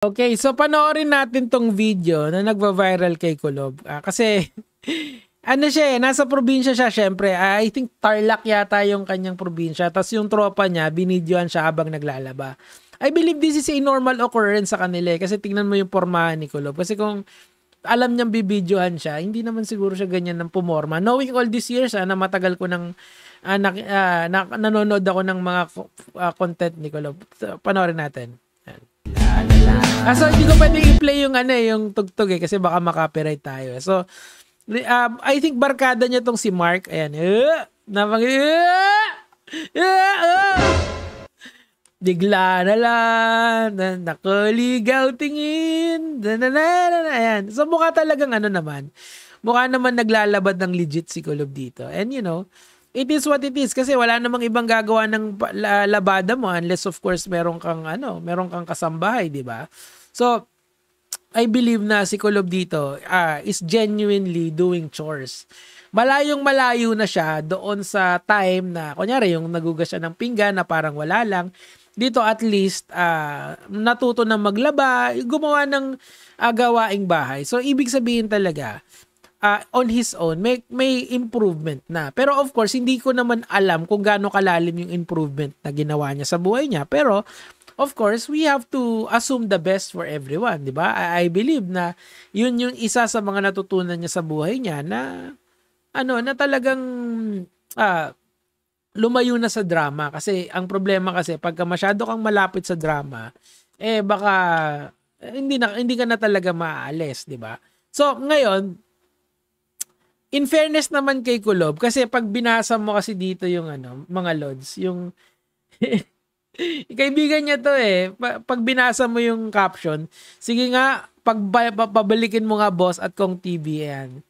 Okay, so panoorin natin tong video na nagva-viral kay Kulob. Kasi ano siya nasa probinsya siya syempre. I think Tarlac yata yung kanyang probinsya. Tapos yung tropa niya, binidyoan siya habang naglalaba. I believe this is a normal occurrence sa kanila kasi tingnan mo yung pormahan ni Kulob. Kasi kung alam niyang bibidyohan siya, hindi naman siguro siya ganyan ng pumorma. Knowing all these years na matagal ko nang nanonood ako ng mga content ni Kulob. Panoorin natin. So hindi ko pwedeng i-play yung yung tugtog kasi baka makopyright tayo. So I think barkada niya tong si Mark. Ayan. Bigla na lang nakaligaw tingin. Ayan. So mukha talagang naman. Mukha naman naglalabad ng legit si Kulob dito. And you know, it is what it is kasi wala namang ibang gagawa ng labada mo unless of course meron kang kasambahay, di ba? So I believe na si Kulob dito is genuinely doing chores. Malayong-malayo na siya doon sa time na kunyari yung nagugas siya ng pinggan na parang wala lang. Dito at least natuto na maglaba, gumawa ng gawaing bahay. So ibig sabihin talaga on his own, may improvement na. Pero of course, hindi ko naman alam kung gaano kalalim yung improvement na ginawa niya sa buhay niya. Pero of course, we have to assume the best for everyone, di ba? I believe na yun yung isa sa mga natutunan niya sa buhay niya na na talagang lumayo na sa drama. Kasi ang problema kasi pagka masyado kang malapit sa drama, baka hindi ka na talaga maaalis, di ba? So ngayon, in fairness naman kay Kulob, kasi pag binasa mo kasi dito yung mga lods, yung kaibigan niya to pag binasa mo yung caption, sige nga, pabalikin mo nga boss at Kong TV yan.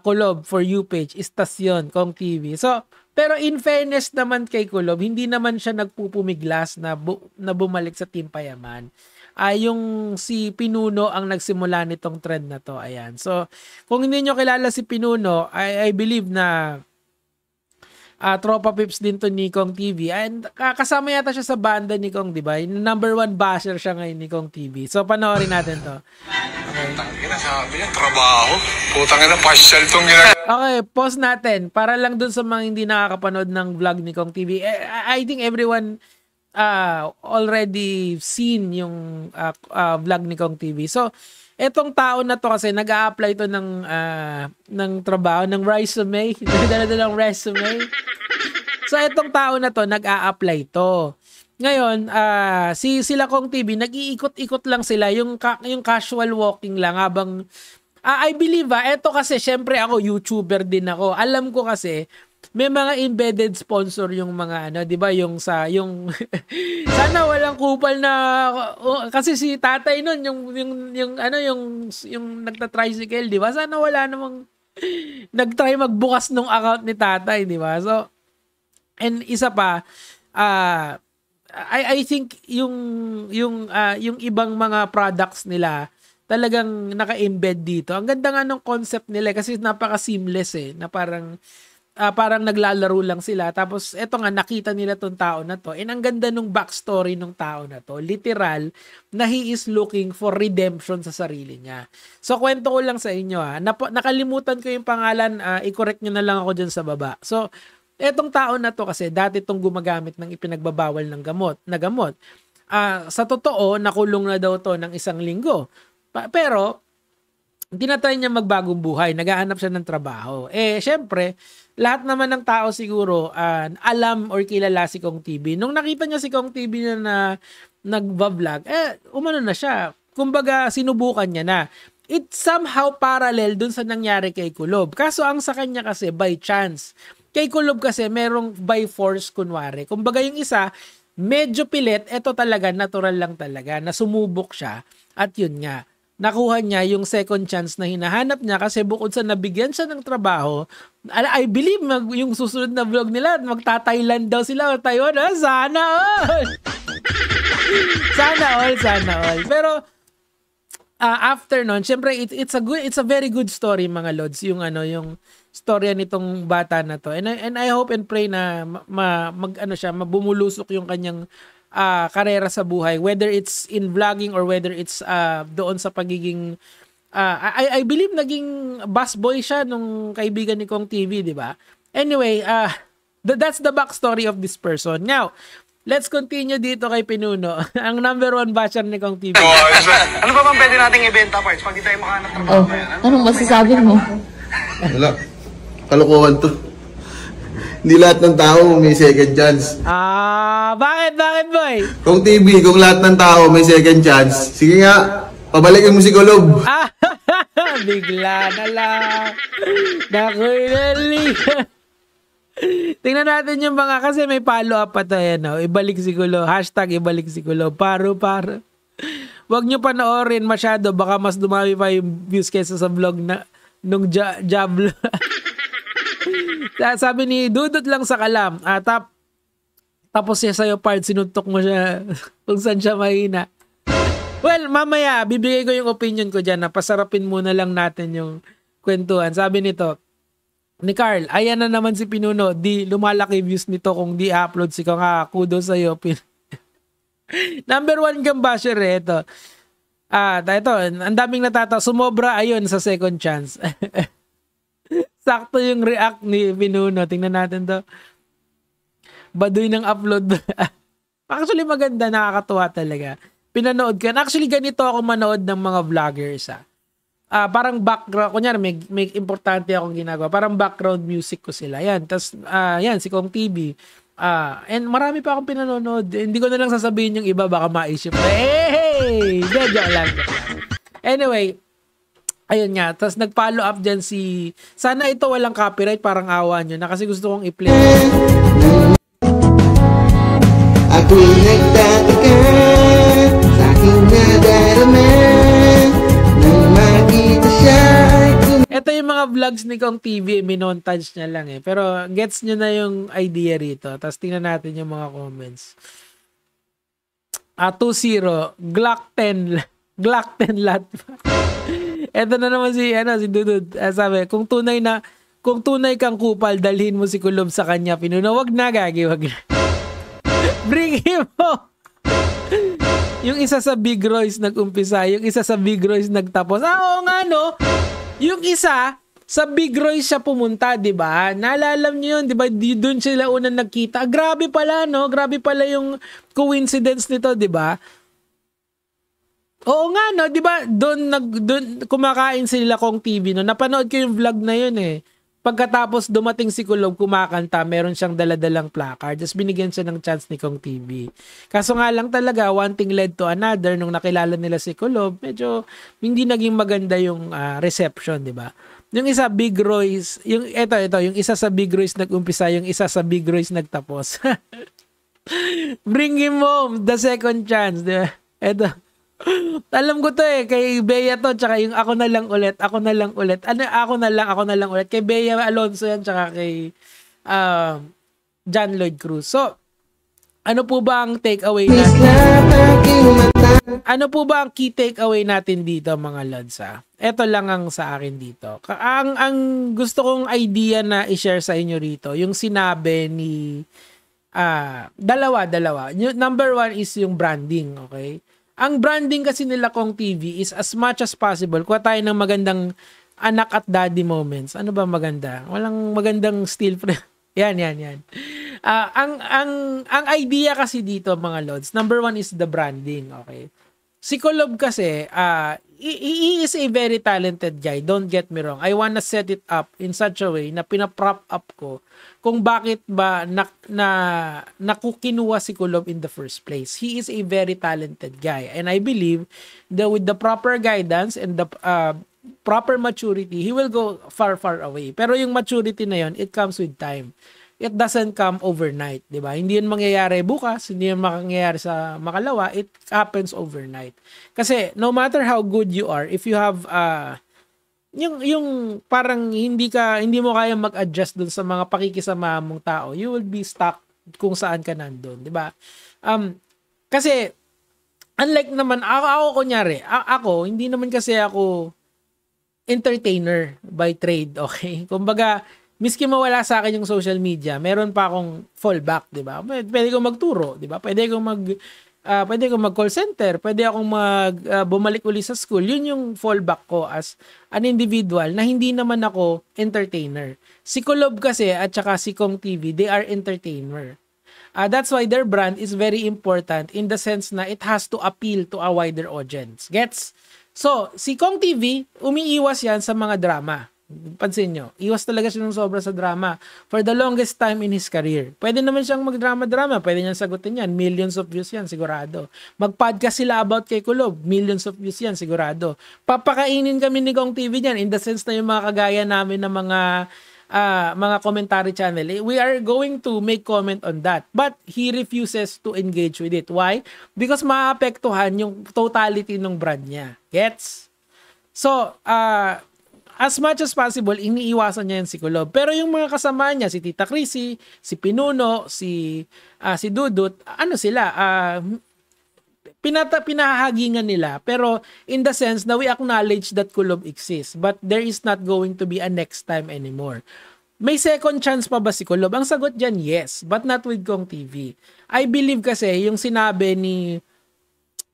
Kulob for you page, istasyon, Kong TV. So, pero in fairness naman kay Kulob, hindi naman siya nagpupumiglas na bumalik sa Team Payaman. Yung si Pinuno ang nagsimula nitong trend na to. Ayan. So, kung hindi nyo kilala si Pinuno, I believe na tropa pips din to ni Kong TV. And kasama yata siya sa banda ni Kong, di ba? Number 1 basher siya ngayon ni Kong TV. So, panoorin natin to. Okay. Sabi niya, trabaho. Putang ina, pasyal tong ginagawa. Okay, pause natin. Para lang dun sa mga hindi nakakapanood ng vlog ni Kong TV. I think everyone already seen yung vlog ni Kong TV. So, etong tao na to kasi nag-a-apply to ng trabaho, ng resume. Dala-dala ng resume. So, etong tao na to, nag-a-apply to. Ngayon, sila Kong TV, nag-iikot-ikot lang sila, yung casual walking lang habang, I believe eto kasi, syempre ako, YouTuber din ako. Alam ko kasi, may mga embedded sponsor yung mga 'di ba, yung sana walang kupal na kasi si tatay noon yung nagta-tricycle, 'di ba? Sana wala namang nagtry magbukas ng account ni tatay, 'di ba? So, and isa pa I think yung ibang mga products nila talagang naka-embed dito. Ang ganda nga ng concept nila kasi napaka-seamless na parang naglalaro lang sila. Tapos, eto nga, nakita nila tong tao na to. And ang ganda nung backstory nung tao na to. Literal, na he is looking for redemption sa sarili niya. So, kwento ko lang sa inyo nakalimutan ko yung pangalan. I-correct nyo na lang ako dyan sa baba. So, etong tao na to kasi, dati tong gumagamit ng ipinagbabawal ng gamot. Sa totoo, nakulong na daw to ng 1 linggo. Pero, tinatry niya magbagong buhay, naghahanap siya ng trabaho. Syempre, lahat naman ng tao siguro alam or kilala si Kong TV. Nung nakita niya si Kong TV na nagva-vlog, umano na siya. Kumbaga, sinubukan niya na. It's somehow parallel dun sa nangyari kay Kulob. Kaso ang sa kanya kasi, by chance. Kay Kulob kasi, merong by force kunwari. Kumbaga yung isa, medyo pilit, eto talaga, natural lang talaga, na sumubok siya. At yun nga, nakuha niya yung second chance na hinahanap niya kasi bukod sa nabigyan siya ng trabaho, I believe yung susunod na vlog nila, magta-Thailand daw sila o Taiwan. Sana all! Sana all. Pero, after nun, syempre, it's a very good story, mga lods, yung storya nitong bata na to. And I hope and pray na bumulusok yung kanyang karera sa buhay, whether it's in vlogging or whether it's doon sa pagiging I believe naging busboy siya nung kaibigan ni Kong TV, di ba? Anyway, that's the backstory of this person. Now, let's continue dito kay Pinuno, ang number 1 basher ni Kong TV. Ano ba bang pwede nating ibenta parts pag di tayo makahanap ng Oh, anong masasabi mo? Wala. Kalokohan to. Hindi lahat ng tao may second chance. Bakit boy? Kung TV, kung lahat ng tao may second chance, sige nga, pabalikin mo si Kulob. Bigla na lang. Nakuinali. Tingnan natin yung mga, kasi may follow-up pa tayo, no? Ibalik si Kulob. Hashtag ibalik si Kulob. Paro. Huwag nyo panoorin masyado. Baka mas dumami pa yung views kesa sa vlog na nung Jablo. Sabi ni Dudot lang sa kalam. Tapos siya sa'yo part, sinuntok mo siya kung saan siya mahina. Well, mamaya, bibigay ko yung opinion ko dyan na pasarapin muna lang natin yung kwentuhan. Sabi nito, ni Carl, ayan na naman si Pinuno. Di lumalaki views nito kung di upload si Kong. Kudos sa'yo. Number 1 kang basher ito. Ito, ang daming natatawa. Sumobra ayun sa second chance. Sakto yung react ni Pinuno. Tingnan natin to. Baduy ng upload. Actually maganda, nakakatuwa talaga. Pinanood ka. Actually ganito ako manood ng mga vloggers. Parang background, kunyari may importante akong ginagawa. Parang background music ko sila. Yan. Tapos, yan, si Kong TV. And marami pa akong pinanonood. Hindi ko na lang sasabihin yung iba, baka ma-issue. Hey! Joke lang. Anyway, ayun nga. Tapos nag-follow up dyan si... Sana ito walang copyright, parang awa nyo na kasi gusto kong i-play. Ako'y nagtataka sa aking nadaraman nang makita siya. Ito yung mga vlogs ni Kong TV, minontage niya lang eh. Pero gets nyo na yung idea rito. Tapos tingnan natin yung mga comments. 2-0, Glock 10 lot. Ito na naman si Dudud. Sabi, kung tunay kang kupal, dalhin mo si Kulob sa kanya. Pinuno, wag na. Bring him home. Yung isa sa Big Royce nag-umpisa, yung isa sa Big Royce nagtapos. Oo nga no. Yung isa sa Big Royce siya pumunta, 'di ba? Naalala niyo 'yun, 'di ba? Doon sila unang nagkita. Grabe pala no, grabe pala yung coincidence nito, 'di ba? Oo nga no, 'di ba? Doon kumakain sila Kong TV no. Napanood ko yung vlog na 'yun eh. Pagkatapos dumating si Kulob kumakanta, meron siyang daladalang placard. Just binigyan siya ng chance ni Kong TV. Kaso nga lang talaga, one thing led to another. Nung nakilala nila si Kulob, medyo hindi naging maganda yung reception, di ba? Yung isa, Big Royce, yung isa sa Big Royce nag-umpisa, yung isa sa Big Royce nagtapos. Bring him home, the second chance, di ba? Ito. Alam ko to eh, kay Bea to, tsaka yung ako na lang ulit. Ako na lang ulit. Kay Bea Alonso yan, tsaka kay John Lloyd Cruz. So, ano po ba ang takeaway natin? Ano po ba ang key takeaway natin dito, mga Lods? Ito lang ang sa akin dito. Ang gusto kong idea na i-share sa inyo rito, yung sinabi ni dalawa. Number 1 is yung branding, okay? Ang branding kasi nila Kong TV is as much as possible. Kuha tayo ng magandang anak at daddy moments. Ano ba maganda? Walang magandang still frame. Yan. Ang idea kasi dito, mga Lods, number 1 is the branding, okay? Si Kulob kasi, he is a very talented guy. Don't get me wrong. I wanna set it up in such a way na pinaprop up ko kung bakit ba nakukinuha si Kulob in the first place. He is a very talented guy. And I believe that with the proper guidance and the proper maturity, he will go far away. Pero yung maturity na yon, it comes with time. It doesn't come overnight, di ba? Hindi yun mangyayari bukas, hindi yun mangyayari sa makalawa, it happens overnight. Kasi no matter how good you are, if you have yung parang hindi mo kaya mag-adjust dun sa mga pakikisama mong tao, you will be stuck kung saan ka nandun, di ba? Kasi unlike naman ako kunyari, ako hindi naman kasi ako entertainer by trade, okay? Kumbaga miski mawala sa akin yung social media, meron pa akong fallback, 'di ba? Pwede kong magturo, 'di ba? Pwede kong mag-call center, pwede akong bumalik uli sa school. Yun yung fallback ko as an individual na hindi naman ako entertainer. Si Kulob kasi at saka si Kong TV, they are entertainer. That's why their brand is very important in the sense na it has to appeal to a wider audience. Gets? So, si Kong TV, umiiwas yan sa mga drama. Pansin nyo, iwas talaga siya ng sobra sa drama for the longest time in his career. Pwede naman siyang magdrama-drama, pwede niyang sagutin yan, millions of views yan, sigurado. Mag-podcast sila about kay Kulob, millions of views yan, sigurado. Papakainin kami ni Kong TV yan in the sense na yung mga kagaya namin na mga commentary channel, we are going to make comment on that. But he refuses to engage with it. Why? Because maapektuhan yung totality ng brand niya. Gets? So, as much as possible, iniiwasan niya yan si Kulob. Pero yung mga kasama niya, si Tita Chrissy, si Pinuno, si Dudut, ano sila, pinahahagingan nila. Pero in the sense na we acknowledge that Kulob exists. But there is not going to be a next time anymore. May second chance pa ba si Kulob? Ang sagot dyan, yes. But not with Kong TV. I believe kasi yung sinabi ni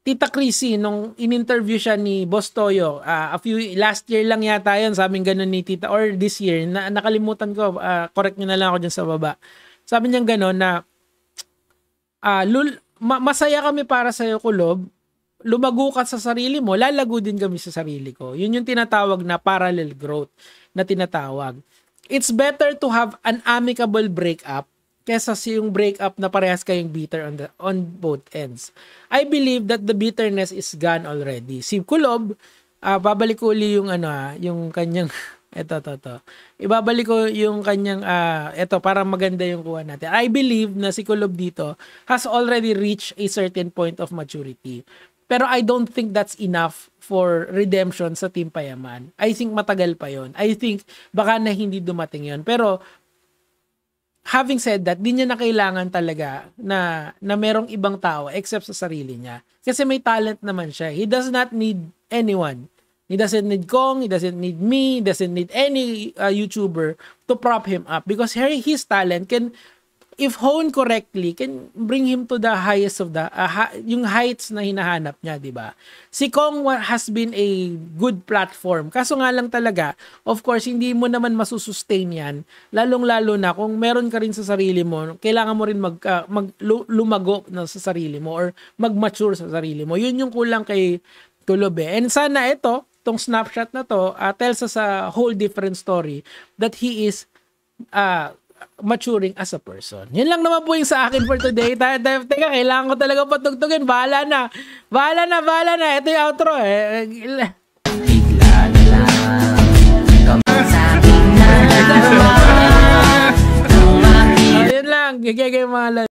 Tita Chrissy, nung in-interview siya ni Boss Toyo, last year lang yata yun, sabing ganun ni Tita, or this year, nakalimutan ko, correct nyo na lang ako dyan sa baba. Sabi niya ganun na, masaya kami para sa'yo, Kulob, lumago ka sa sarili mo, lalago din kami sa sarili ko. Yun yung tinatawag na parallel growth na tinatawag. It's better to have an amicable breakup kesa yung breakup na parehas kayong bitter on both ends. I believe that the bitterness is gone already. Si Kulob, babalik ko uli yung yung kanyang ibabalik ko yung kanyang para maganda yung kuha natin. I believe na si Kulob dito has already reached a certain point of maturity. Pero I don't think that's enough for redemption sa Team Payaman. I think matagal pa yon. I think baka na hindi dumating yon. Pero having said that, di niya na kailangan talaga na merong ibang tao except sa sarili niya. Kasi may talent naman siya. He does not need anyone. He doesn't need Kong, he doesn't need me, he doesn't need any YouTuber to prop him up. Because his talent can, if honed correctly, can bring him to the highest of the, yung heights na hinahanap niya, di ba? Si Kong has been a good platform. Kaso nga lang talaga, of course, hindi mo naman masusustain yan. Lalong-lalo na kung meron ka rin sa sarili mo, kailangan mo rin lumago na sa sarili mo or mag-mature sa sarili mo. Yun yung kulang kay Kulob. And sana tong snapshot na to, tells us a whole different story that he is maturing as a person. Yun lang naman po yung sa akin for today. Teka, kailangan ko talaga patugtugin. Bahala na. Ito yung outro Bigla na lang sa aking nararamdaman. Yun lang. Gagay mga